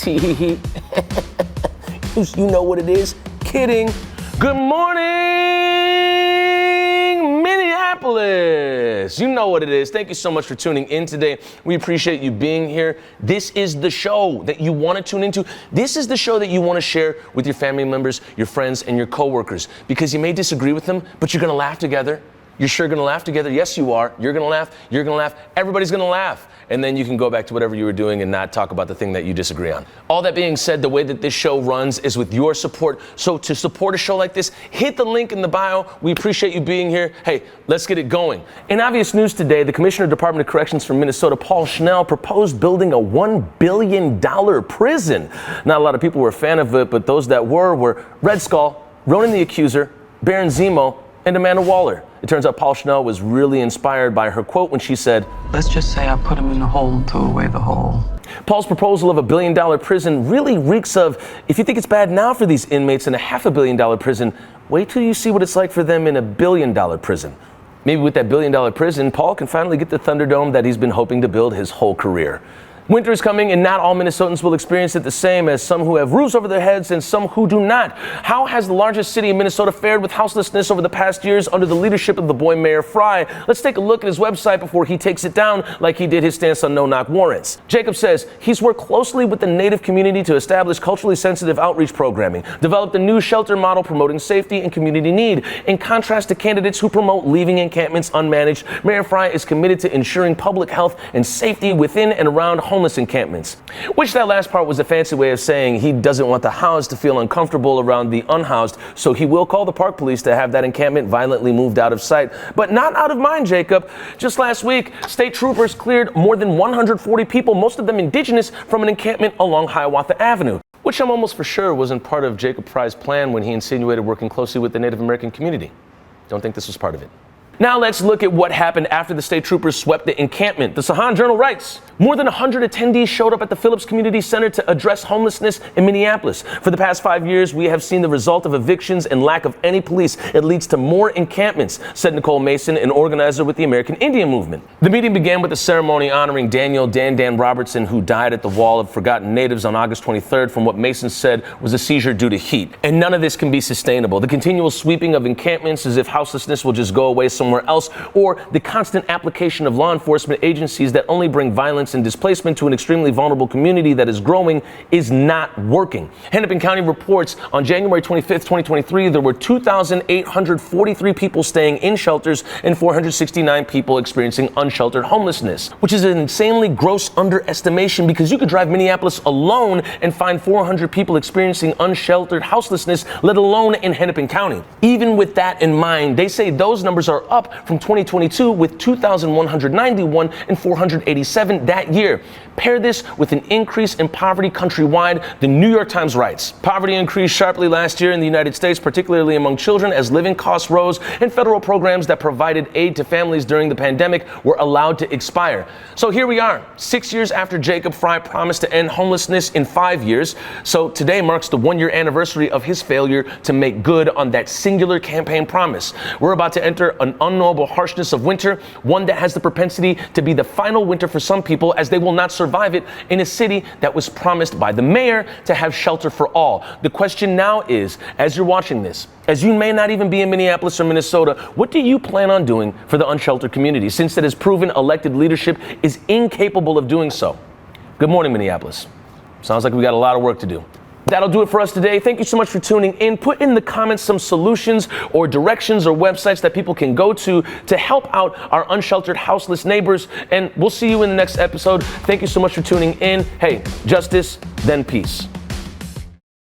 You know what it is. Kidding. Good morning, Minneapolis. You know what it is. Thank you so much for tuning in today. We appreciate you being here. This is the show that you want to tune into. This is the show that you want to share with your family members, your friends, and your coworkers, because you may disagree with them, but you're going to laugh together. You're sure going to laugh together? Yes, you are. You're going to laugh. You're going to laugh. Everybody's going to laugh. And then you can go back to whatever you were doing and not talk about the thing that you disagree on. All that being said, the way that this show runs is with your support. So to support a show like this, hit the link in the bio. We appreciate you being here. Hey, let's get it going. In obvious news today, the Commissioner of Department of Corrections from Minnesota, Paul Schnell, proposed building a $1 billion prison. Not a lot of people were a fan of it, but those that were Red Skull, Ronan the Accuser, Baron Zemo, and Amanda Waller. It turns out Paul Schnell was really inspired by her quote when she said, "Let's just say I put him in the hole, threw away the hole." Paul's proposal of a $1 billion prison really reeks of, if you think it's bad now for these inmates in a $500 million prison, wait till you see what it's like for them in a $1 billion prison. Maybe with that $1 billion prison, Paul can finally get the Thunderdome that he's been hoping to build his whole career. Winter is coming, and not all Minnesotans will experience it the same, as some who have roofs over their heads and some who do not. How has the largest city in Minnesota fared with houselessness over the past years under the leadership of the boy Mayor Fry? Let's take a look at his website before he takes it down like he did his stance on no-knock warrants. Jacob says he's worked closely with the Native community to establish culturally sensitive outreach programming, developed a new shelter model promoting safety and community need. In contrast to candidates who promote leaving encampments unmanaged, Mayor Fry is committed to ensuring public health and safety within and around homeless encampments. Which that last part was a fancy way of saying he doesn't want the housed to feel uncomfortable around the unhoused, so he will call the park police to have that encampment violently moved out of sight. But not out of mind, Jacob. Just last week, state troopers cleared more than 140 people, most of them indigenous, from an encampment along Hiawatha Avenue, which I'm almost for sure wasn't part of Jacob Fry's plan when he insinuated working closely with the Native American community. Don't think this was part of it. Now let's look at what happened after the state troopers swept the encampment. The Toussaint Journal writes, more than 100 attendees showed up at the Phillips Community Center to address homelessness in Minneapolis. For the past 5 years, we have seen the result of evictions and lack of any police. It leads to more encampments, said Nicole Mason, an organizer with the American Indian Movement. The meeting began with a ceremony honoring Daniel Dan Robertson, who died at the Wall of Forgotten Natives on August 23rd from what Mason said was a seizure due to heat. And none of this can be sustainable. The continual sweeping of encampments as if houselessness will just go away somewhere else, or the constant application of law enforcement agencies that only bring violence and displacement to an extremely vulnerable community that is growing is not working. Hennepin County reports on January 25th, 2023, there were 2,843 people staying in shelters and 469 people experiencing unsheltered homelessness, which is an insanely gross underestimation, because you could drive Minneapolis alone and find 400 people experiencing unsheltered houselessness, let alone in Hennepin County. Even with that in mind, they say those numbers are up from 2022 with 2,191 and 487 that year. Pair this with an increase in poverty countrywide. The New York Times writes, poverty increased sharply last year in the United States, particularly among children, as living costs rose and federal programs that provided aid to families during the pandemic were allowed to expire. So here we are, 6 years after Jacob Fry promised to end homelessness in 5 years. So today marks the 1-year anniversary of his failure to make good on that singular campaign promise. We're about to enter an unknowable harshness of winter, one that has the propensity to be the final winter for some people, as they will not survive it in a city that was promised by the mayor to have shelter for all. The question now is, as you're watching this, as you may not even be in Minneapolis or Minnesota, what do you plan on doing for the unsheltered community, since it has proven elected leadership is incapable of doing so? Good morning, Minneapolis. Sounds like we got a lot of work to do. That'll do it for us today. Thank you so much for tuning in. Put in the comments some solutions or directions or websites that people can go to help out our unsheltered, houseless neighbors. And we'll see you in the next episode. Thank you so much for tuning in. Hey, justice, then peace.